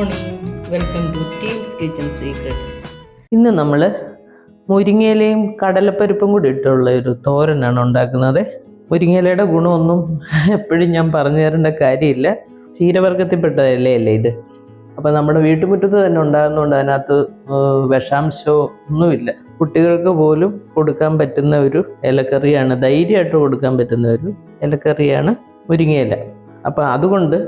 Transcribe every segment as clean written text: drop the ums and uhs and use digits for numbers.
Morning, welcome to teams kitchen secrets. ഇന്ന് നമ്മൾ മുരിങ്ങയിലയും കടലപ്പരിപ്പും കൂടി ഇട്ടുള്ള ഒരു തോരനാണ് ഉണ്ടാക്കുന്നത്. മുരിങ്ങയിലയുടെ ഗുണമൊന്നും എപ്പോഴും ഞാൻ പറഞ്ഞു തരേണ്ട കാര്യമില്ല. ചീരവർഗത്തിൽപ്പെട്ട ഇലയല്ലേ ഇത്. അപ്പോൾ നമ്മുടെ വീട്ടുമുറ്റത്ത് തന്നെ ഉണ്ടാകുന്നതുകൊണ്ട് അതിനകത്ത് വിഷാംശമോ ഒന്നുമില്ല. കുട്ടികൾക്ക് പോലും കൊടുക്കാൻ പറ്റുന്ന ഒരു ഇലക്കറിയാണ്, ധൈര്യമായിട്ട് കൊടുക്കാൻ പറ്റുന്ന ഒരു ഇലക്കറിയാണ് മുരിങ്ങയില. അപ്പോൾ അതുകൊണ്ട്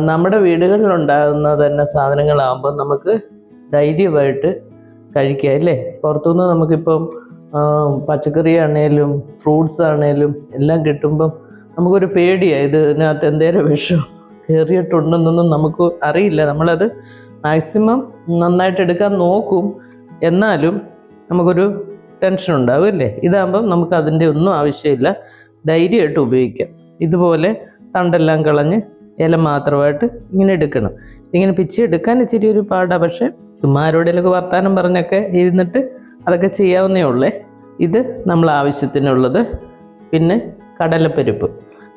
നമ്മുടെ വീടുകളിൽ ഉണ്ടാകുന്ന തന്നെ സാധനങ്ങളാകുമ്പോൾ നമുക്ക് ധൈര്യമായിട്ട് കഴിക്കാം അല്ലേ. പുറത്തുനിന്ന് നമുക്കിപ്പം പച്ചക്കറി ആണേലും ഫ്രൂട്ട്സ് ആണേലും എല്ലാം കിട്ടുമ്പം നമുക്കൊരു പേടിയാണ്, ഇതിനകത്ത് എന്തേലും വിഷം കയറിയിട്ടുണ്ടെന്നൊന്നും നമുക്ക് അറിയില്ല. നമ്മളത് മാക്സിമം നന്നായിട്ട് എടുക്കാൻ നോക്കും, എന്നാലും നമുക്കൊരു ടെൻഷൻ ഉണ്ടാവും അല്ലേ. ഇതാകുമ്പം നമുക്ക് അതിൻ്റെ ഒന്നും ആവശ്യമില്ല, ധൈര്യമായിട്ട് ഉപയോഗിക്കാം. ഇതുപോലെ തണ്ടെല്ലാം കളഞ്ഞ് ഇല മാത്രമായിട്ട് ഇങ്ങനെ എടുക്കണം. ഇങ്ങനെ പിച്ചി എടുക്കാൻ ഇച്ചിരി ഒരു പാടാണ്, പക്ഷേ ചുമ്മാ ആരോടെങ്കിലൊക്കെ വർത്താനം പറഞ്ഞൊക്കെ ഇരുന്നിട്ട് അതൊക്കെ ചെയ്യാവുന്നേ ഉള്ളേ. ഇത് നമ്മൾ ആവശ്യത്തിനുള്ളത്. പിന്നെ കടലപ്പരിപ്പ്,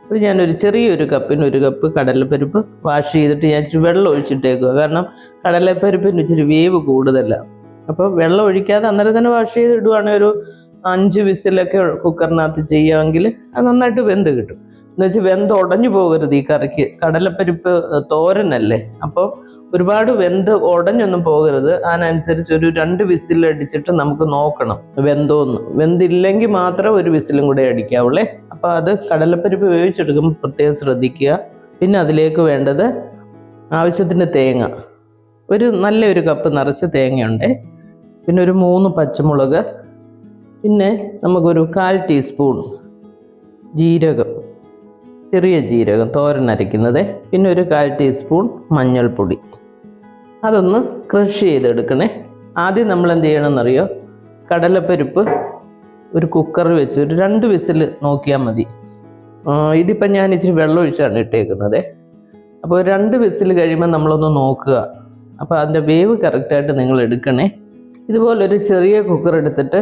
അത് ഞാനൊരു ചെറിയൊരു കപ്പിന് 1 കപ്പ് കടലപ്പരിപ്പ് വാഷ് ചെയ്തിട്ട് ഞാൻ ഇച്ചിരി വെള്ളം ഒഴിച്ചിട്ടേക്കുക. കാരണം കടലപ്പരിപ്പിന് ഇച്ചിരി വേവ് കൂടുതലാണ്. അപ്പോൾ വെള്ളം ഒഴിക്കാതെ അന്നേരം തന്നെ വാഷ് ചെയ്ത് ഇടുവാണെങ്കിൽ ഒരു 5 വിസിലൊക്കെ കുക്കറിനകത്ത് ചെയ്യുമെങ്കിൽ അത് നന്നായിട്ട് വെന്ത് കിട്ടും. എന്ന് വെച്ചാൽ വെന്ത് ഉടഞ്ഞു പോകരുത് ഈ കറിക്ക്. കടലപ്പരിപ്പ് തോരനല്ലേ, അപ്പോൾ ഒരുപാട് വെന്ത് ഉടഞ്ഞൊന്നും പോകരുത്. അതിനനുസരിച്ച് ഒരു 2 വിസിൽ അടിച്ചിട്ട് നമുക്ക് നോക്കണം വെന്തോന്ന്. വെന്തില്ലെങ്കിൽ മാത്രം 1 വിസിലും കൂടെ അടിക്കാവുള്ളേ. അപ്പോൾ അത് കടലപ്പരിപ്പ് വേവിച്ചെടുക്കുമ്പോൾ പ്രത്യേകം ശ്രദ്ധിക്കുക. പിന്നെ അതിലേക്ക് വേണ്ടത് ആവശ്യത്തിന് തേങ്ങ, നല്ലൊരു കപ്പ് നിറച്ച് തേങ്ങയുണ്ട്. പിന്നെ ഒരു 3 പച്ചമുളക്, പിന്നെ നമുക്കൊരു 1/4 ടീസ്പൂൺ ജീരകം, ചെറിയ ജീരകം തോരൻ അരയ്ക്കുന്നത്. പിന്നെ ഒരു 1/4 ടീസ്പൂൺ മഞ്ഞൾപ്പൊടി. അതൊന്ന് ക്രഷ് ചെയ്തെടുക്കണേ. ആദ്യം നമ്മൾ എന്ത് ചെയ്യണമെന്നറിയോ, കടലപ്പരിപ്പ് ഒരു കുക്കറിൽ വെച്ച് ഒരു 2 വിസിൽ നോക്കിയാൽ മതി. ഇതിപ്പം ഞാൻ ഇച്ചിരി വെള്ളം ഒഴിച്ചാണ് ഇട്ടേക്കുന്നത്. അപ്പോൾ 2 വിസിൽ കഴിയുമ്പോൾ നമ്മളൊന്ന് നോക്കുക. അപ്പോൾ അതിൻ്റെ വേവ് കറക്റ്റായിട്ട് നിങ്ങൾ എടുക്കണേ. ഇതുപോലെ ഒരു ചെറിയ കുക്കർ എടുത്തിട്ട്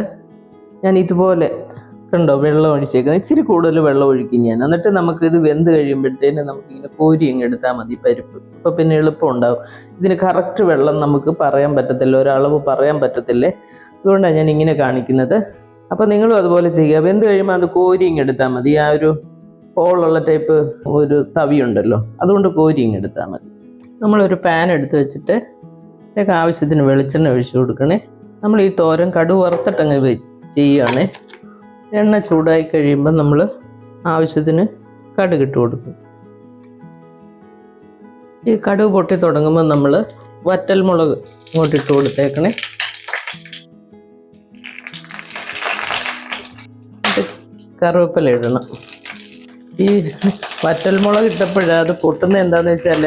ഞാൻ ഇതുപോലെ കണ്ടോ വെള്ളം ഒഴിച്ചേക്കുന്നത്. ഇച്ചിരി കൂടുതൽ വെള്ളം ഒഴിക്കും ഞാൻ. എന്നിട്ട് നമുക്കിത് വെന്ത് കഴിയുമ്പോഴത്തേന് നമുക്കിങ്ങനെ കോരി അങ്ങ് എടുത്താൽ മതി പരിപ്പ്. അപ്പോൾ പിന്നെ എളുപ്പം ഉണ്ടാവും. ഇതിന് കറക്റ്റ് വെള്ളം നമുക്ക് പറയാൻ പറ്റത്തില്ല, ഒരളവ് പറയാൻ പറ്റത്തില്ലേ. അതുകൊണ്ടാണ് ഞാൻ ഇങ്ങനെ കാണിക്കുന്നത്. അപ്പോൾ നിങ്ങളും അതുപോലെ ചെയ്യുക. വെന്ത് കഴിയുമ്പോൾ അത് കോരി ഇങ്ങ് എടുത്താൽ മതി. ആ ഒരു ഹോളുള്ള ടൈപ്പ് ഒരു തവിയുണ്ടല്ലോ, അതുകൊണ്ട് കോരി ഇങ്ങ് എടുത്താൽ മതി. നമ്മളൊരു പാൻ എടുത്ത് വെച്ചിട്ട് ഇതിലേക്ക് ആവശ്യത്തിന് വെളിച്ചെണ്ണ ഒഴിച്ചു കൊടുക്കണേ. നമ്മൾ ഈ തോരൻ കടുക് വറുത്തിട്ടങ്ങ് ചെയ്യുകയാണേ. എണ്ണ ചൂടായി കഴിയുമ്പോൾ നമ്മൾ ആവശ്യത്തിന് കടുക് ഇട്ട് കൊടുക്കും. ഈ കടുക് പൊട്ടി തുടങ്ങുമ്പോൾ നമ്മൾ വറ്റൽമുളക് ഇങ്ങോട്ടിട്ട് കൊടുത്തേക്കണേ. കറിവേപ്പില ഇടണം. ഈ വറ്റൽമുളക് ഇട്ടപ്പോഴാണ് അത് പൊട്ടുന്നത് എന്താണെന്ന് വെച്ചാൽ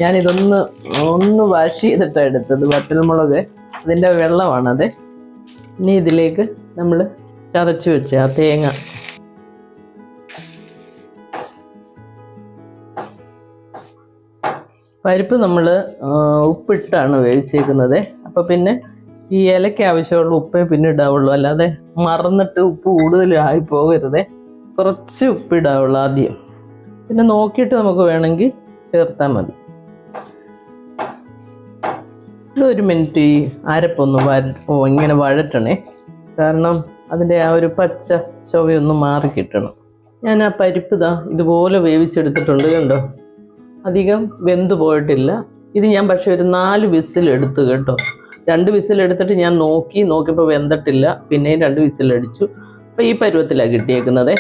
ഞാനിതൊന്ന് വാഷ് ചെയ്തിട്ടാണ് എടുത്തത്. വറ്റൽമുളക് അതിൻ്റെ വെള്ളമാണത്. ഇനി ഇതിലേക്ക് നമ്മൾ ചതച്ച് വെച്ച ആ തേങ്ങ, പരിപ്പ് നമ്മൾ ഉപ്പിട്ടാണ് വേവിച്ചേക്കുന്നത്. അപ്പോൾ പിന്നെ ഈ ഇലയ്ക്ക് ആവശ്യമുള്ള ഉപ്പേ പിന്നെ ഇടാവുള്ളൂ, അല്ലാതെ മറന്നിട്ട് ഉപ്പ് കൂടുതലായി പോകരുതേ. കുറച്ച് ഉപ്പിടാവുള്ളൂ ആദ്യം, പിന്നെ നോക്കിയിട്ട് നമുക്ക് വേണമെങ്കിൽ ചേർത്താൽ മതി. ഇതൊരു മിനിറ്റ് ഈ അരപ്പൊന്ന് ഇങ്ങനെ വഴറ്റണേ, കാരണം അതിൻ്റെ ആ ഒരു പച്ച ചൊവയൊന്ന് മാറി കിട്ടണം. ഞാൻ ആ പരിപ്പ് ഇതുപോലെ വേവിച്ചെടുത്തിട്ടുണ്ട്, കണ്ടോ. അധികം വെന്ത് പോയിട്ടില്ല ഇത്. ഞാൻ പക്ഷേ ഒരു 4 വിസിൽ എടുത്തു കേട്ടോ. 2 വിസിൽ എടുത്തിട്ട് ഞാൻ നോക്കിയപ്പോൾ വെന്തിട്ടില്ല, പിന്നെയും 2 വിസിലടിച്ചു. അപ്പോൾ ഈ പരുവത്തിലാണ് കിട്ടിയേക്കുന്നത്.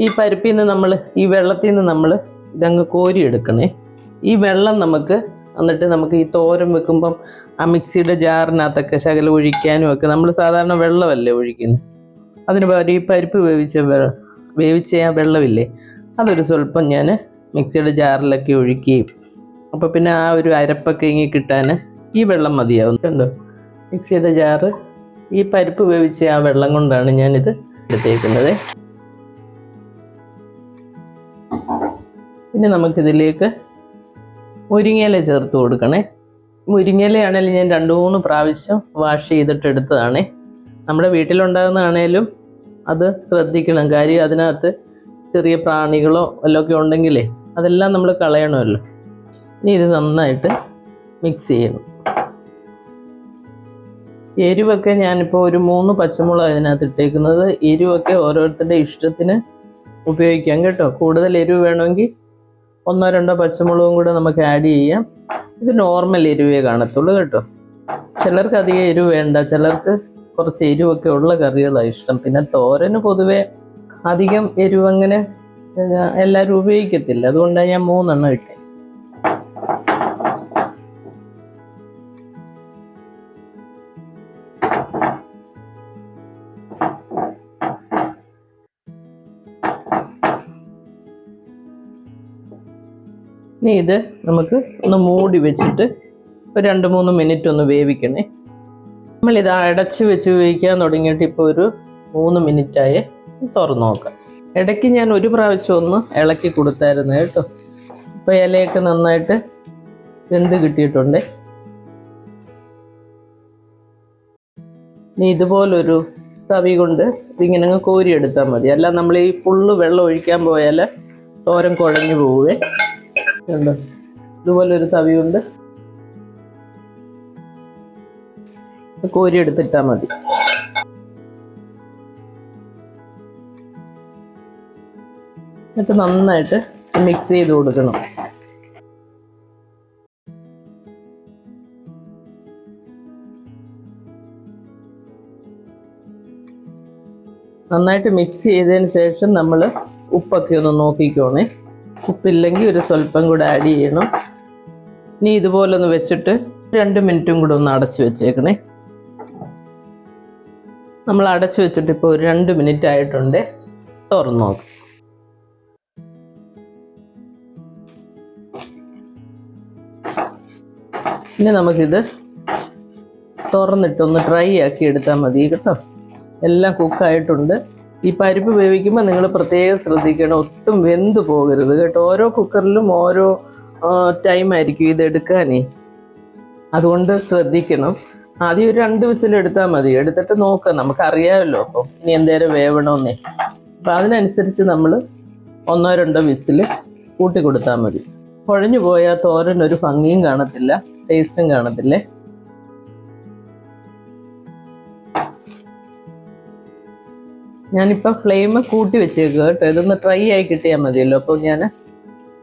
ഈ പരിപ്പിൽ നിന്ന് നമ്മൾ, ഈ വെള്ളത്തിൽ നിന്ന് നമ്മൾ ഇതങ്ങ് കോരി എടുക്കണേ. ഈ വെള്ളം എന്നിട്ട് നമുക്ക് ഈ തോരൻ വെക്കുമ്പം ആ മിക്സിയുടെ ജാറിനകത്തൊക്കെ ശകലം ഒഴിക്കാനും ഒക്കെ നമ്മൾ സാധാരണ വെള്ളമല്ലേ ഒഴിക്കുന്നത്. അതിന് പകരം ഈ പരിപ്പ് വേവിച്ച ആ വെള്ളമില്ലേ, അതൊരു സ്വല്പം ഞാൻ മിക്സിയുടെ ജാറിലൊക്കെ ഒഴിക്കുകയും, അപ്പോൾ പിന്നെ ആ ഒരു അരപ്പൊക്കെ ഇങ്ങനെ കിട്ടാൻ ഈ വെള്ളം മതിയാവും. കണ്ടോ, മിക്സിയുടെ ജാറ് ഈ പരിപ്പ് വേവിച്ച ആ വെള്ളം കൊണ്ടാണ് ഞാനിത് എടുത്തേക്കുന്നത്. പിന്നെ നമുക്കിതിലേക്ക് മുരിങ്ങയില ചേർത്ത് കൊടുക്കണേ. മുരിങ്ങയിലയാണെങ്കിലും ഞാൻ 2-3 പ്രാവശ്യം വാഷ് ചെയ്തിട്ട് എടുത്തതാണേ. നമ്മുടെ വീട്ടിലുണ്ടാകുന്നതാണേലും അത് ശ്രദ്ധിക്കണം. കാര്യം അതിനകത്ത് ചെറിയ പ്രാണികളോ വല്ലതൊക്കെ ഉണ്ടെങ്കിലേ അതെല്ലാം നമ്മൾ കളയണമല്ലോ. ഇനി ഇത് നന്നായിട്ട് മിക്സ് ചെയ്യണം. എരിവൊക്കെ ഞാനിപ്പോൾ ഒരു 3 പച്ചമുളക് അതിനകത്ത് ഇട്ടേക്കുന്നത്. എരിവൊക്കെ ഓരോരുത്തരുടെ ഇഷ്ടത്തിന് ഉപയോഗിക്കാം കേട്ടോ. കൂടുതൽ എരിവ് വേണമെങ്കിൽ 1-2 പച്ചമുളകും കൂടെ നമുക്ക് ആഡ് ചെയ്യാം. ഇത് നോർമൽ എരിവേ കാണത്തുള്ളൂ കേട്ടോ. ചിലർക്ക് അധികം എരിവ് വേണ്ട, ചിലർക്ക് കുറച്ച് എരിവൊക്കെ ഉള്ള കറികളാണ് ഇഷ്ടം. പിന്നെ തോരന് പൊതുവെ അധികം എരിവ് അങ്ങനെ എല്ലാവരും ഉപയോഗിക്കത്തില്ല, അതുകൊണ്ടാണ് ഞാൻ 3 ഇട്ടേ. ഇനി ഇത് നമുക്ക് ഒന്ന് മൂടി വെച്ചിട്ട് ഒരു 2-3 മിനിറ്റ് ഒന്ന് വേവിക്കണേ. നമ്മളിത് അടച്ച് വെച്ച് വേവിക്കാൻ തുടങ്ങിയിട്ട് ഇപ്പോൾ ഒരു 3 മിനിറ്റായി. തുറന്ന് നോക്കാം. ഇടയ്ക്ക് ഞാൻ ഒരു പ്രാവശ്യം ഒന്ന് ഇളക്കി കൊടുത്തായിരുന്നു കേട്ടോ. ഇപ്പോൾ ഇലയൊക്കെ നന്നായിട്ട് വെന്ത് കിട്ടിയിട്ടുണ്ട്. ഇനി ഇതുപോലൊരു തവി കൊണ്ട് ഇതിങ്ങനെ അങ്ങ് കോരിയെടുത്താൽ മതി. അല്ല നമ്മൾ ഈ ഫുള്ള് വെള്ളം ഒഴിക്കാൻ പോയാൽ തോരൻ കുഴഞ്ഞു പോവേ. കണ്ടോ, ഇതുപോലൊരു തവി കൊണ്ട് കോരിയെടുത്തിട്ടാൽ മതി. എന്നിട്ട് നന്നായിട്ട് മിക്സ് ചെയ്ത് കൊടുക്കണം. നന്നായിട്ട് മിക്സ് ചെയ്തതിന് ശേഷം നമ്മൾ ഉപ്പൊക്കെ ഒന്ന് നോക്കിക്കോണേ. ഉപ്പില്ലെങ്കിൽ ഒരു സ്വല്പം കൂടെ ആഡ് ചെയ്യണം. ഇനി ഇതുപോലെ ഒന്ന് വെച്ചിട്ട് 2 മിനിറ്റും കൂടെ ഒന്ന് അടച്ചു വെച്ചേക്കണേ. നമ്മൾ അടച്ചു വെച്ചിട്ട് ഇപ്പോൾ ഒരു 2 മിനിറ്റ് ആയിട്ടുണ്ട്. തുറന്നു നോക്കാം. ഇനി നമുക്കിത് തുറന്നിട്ടൊന്ന് ഡ്രൈ ആക്കി എടുത്താൽ മതി കേട്ടോ. എല്ലാം കുക്കായിട്ടുണ്ട്. ഈ പരിപ്പ് വേവിക്കുമ്പോൾ നിങ്ങൾ പ്രത്യേകം ശ്രദ്ധിക്കണം, ഒട്ടും വെന്ത് പോകരുത് കേട്ടോ. ഓരോ കുക്കറിലും ഓരോ ടൈമായിരിക്കും ഇത് എടുക്കാനേ, അതുകൊണ്ട് ശ്രദ്ധിക്കണം. ആദ്യം ഒരു 2 വിസിലെടുത്താൽ മതി. എടുത്തിട്ട് നോക്കാം, നമുക്കറിയാമല്ലോ അപ്പോൾ ഇനി എന്തേരം വേവണമെന്നേ. അപ്പം അതിനനുസരിച്ച് നമ്മൾ 1-2 വിസിൽ കൂട്ടി കൊടുത്താൽ മതി. കുഴഞ്ഞു പോയാൽ തോരനൊരു ഭംഗിയും കാണത്തില്ല, ടേസ്റ്റും കാണത്തില്ലേ. ഞാനിപ്പോൾ ഫ്ലെയിം കൂട്ടി വെച്ചേക്കുക കേട്ടോ. ഇതൊന്ന് ഡ്രൈ ആയി കിട്ടിയാൽ മതിയല്ലോ. അപ്പോൾ ഞാൻ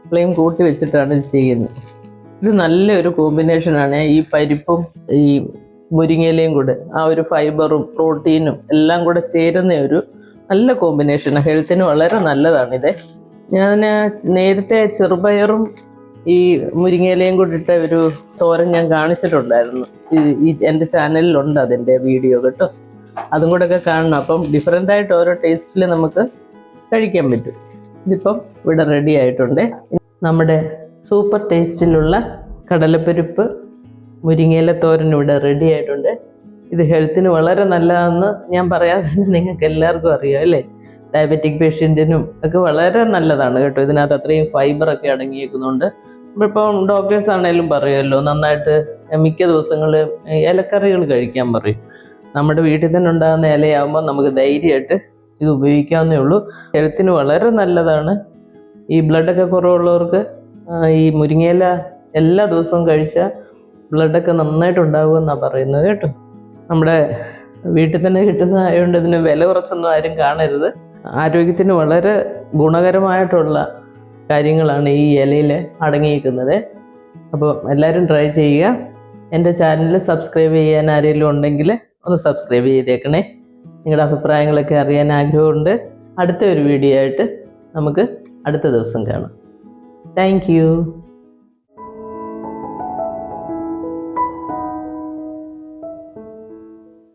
ഫ്ലെയിം കൂട്ടി വെച്ചിട്ടാണ് ഇത് ചെയ്യുന്നത്. ഇത് നല്ലൊരു കോമ്പിനേഷനാണ്. ഈ പരിപ്പും ഈ മുരിങ്ങയിലയും കൂടെ ആ ഒരു ഫൈബറും പ്രോട്ടീനും എല്ലാം കൂടെ ചേരുന്ന ഒരു നല്ല കോമ്പിനേഷനാണ്. ഹെൽത്തിന് വളരെ നല്ലതാണിത്. ഞാൻ നേരത്തെ ചെറുപയറും ഈ മുരിങ്ങയിലയും കൂടി ഇട്ട ഒരു തോരൻ ഞാൻ കാണിച്ചിട്ടുണ്ടായിരുന്നു. ഈ എൻ്റെ ചാനലിലുണ്ട് അതിൻ്റെ വീഡിയോ കേട്ടോ. അതും കൂടെ ഒക്കെ കാണണം. അപ്പം ഡിഫറെൻ്റ് ആയിട്ട് ഓരോ ടേസ്റ്റിൽ നമുക്ക് കഴിക്കാൻ പറ്റും. ഇതിപ്പം ഇവിടെ റെഡി ആയിട്ടുണ്ട്. നമ്മുടെ സൂപ്പർ ടേസ്റ്റിലുള്ള കടലപ്പരിപ്പ് മുരിങ്ങയില തോരൻ ഇവിടെ റെഡി ആയിട്ടുണ്ട്. ഇത് ഹെൽത്തിന് വളരെ നല്ലതാണെന്ന് ഞാൻ പറയാതെ തന്നെ നിങ്ങൾക്ക് എല്ലാവർക്കും അറിയാം അല്ലേ. ഡയബറ്റിക് പേഷ്യൻറ്റിനും ഒക്കെ വളരെ നല്ലതാണ് കേട്ടോ. ഇതിനകത്ത് അത്രയും ഫൈബറൊക്കെ അടങ്ങിയേക്കുന്നുണ്ട്. നമ്മളിപ്പം ഡോക്ടേഴ്സ് ആണെങ്കിലും പറയുമല്ലോ, നന്നായിട്ട് മിക്ക ദിവസങ്ങളിൽ ഇലക്കറികൾ കഴിക്കാൻ പറയും. നമ്മുടെ വീട്ടിൽ തന്നെ ഉണ്ടാകുന്ന ഇലയാകുമ്പോൾ നമുക്ക് ധൈര്യമായിട്ട് ഇത് ഉപയോഗിക്കാവുന്നേ ഉള്ളൂ. ഹെൽത്തിന് വളരെ നല്ലതാണ്. ഈ ബ്ലഡൊക്കെ കുറവുള്ളവർക്ക് ഈ മുരിങ്ങയില എല്ലാ ദിവസവും കഴിച്ചാൽ ബ്ലഡൊക്കെ നന്നായിട്ട് ഉണ്ടാകുമെന്നാണ് പറയുന്നത് കേട്ടോ. നമ്മുടെ വീട്ടിൽ തന്നെ കിട്ടുന്നതായതുകൊണ്ട് ഇതിന് വില കുറച്ചൊന്നും ആരും കാണരുത്. ആരോഗ്യത്തിന് വളരെ ഗുണകരമായിട്ടുള്ള കാര്യങ്ങളാണ് ഈ ഇലയിൽ അടങ്ങിയിരിക്കുന്നത്. അപ്പോൾ എല്ലാവരും ട്രൈ ചെയ്യുക. എൻ്റെ ചാനൽ സബ്സ്ക്രൈബ് ചെയ്യാൻ ആരെങ്കിലും ഉണ്ടെങ്കിൽ ഒന്ന് സബ്സ്ക്രൈബ് ചെയ്തേക്കണേ. നിങ്ങളുടെ അഭിപ്രായങ്ങളൊക്കെ അറിയാൻ ആഗ്രഹമുണ്ട്. അടുത്ത ഒരു വീഡിയോ ആയിട്ട് നമുക്ക് അടുത്ത ദിവസം കാണാം. Thank you.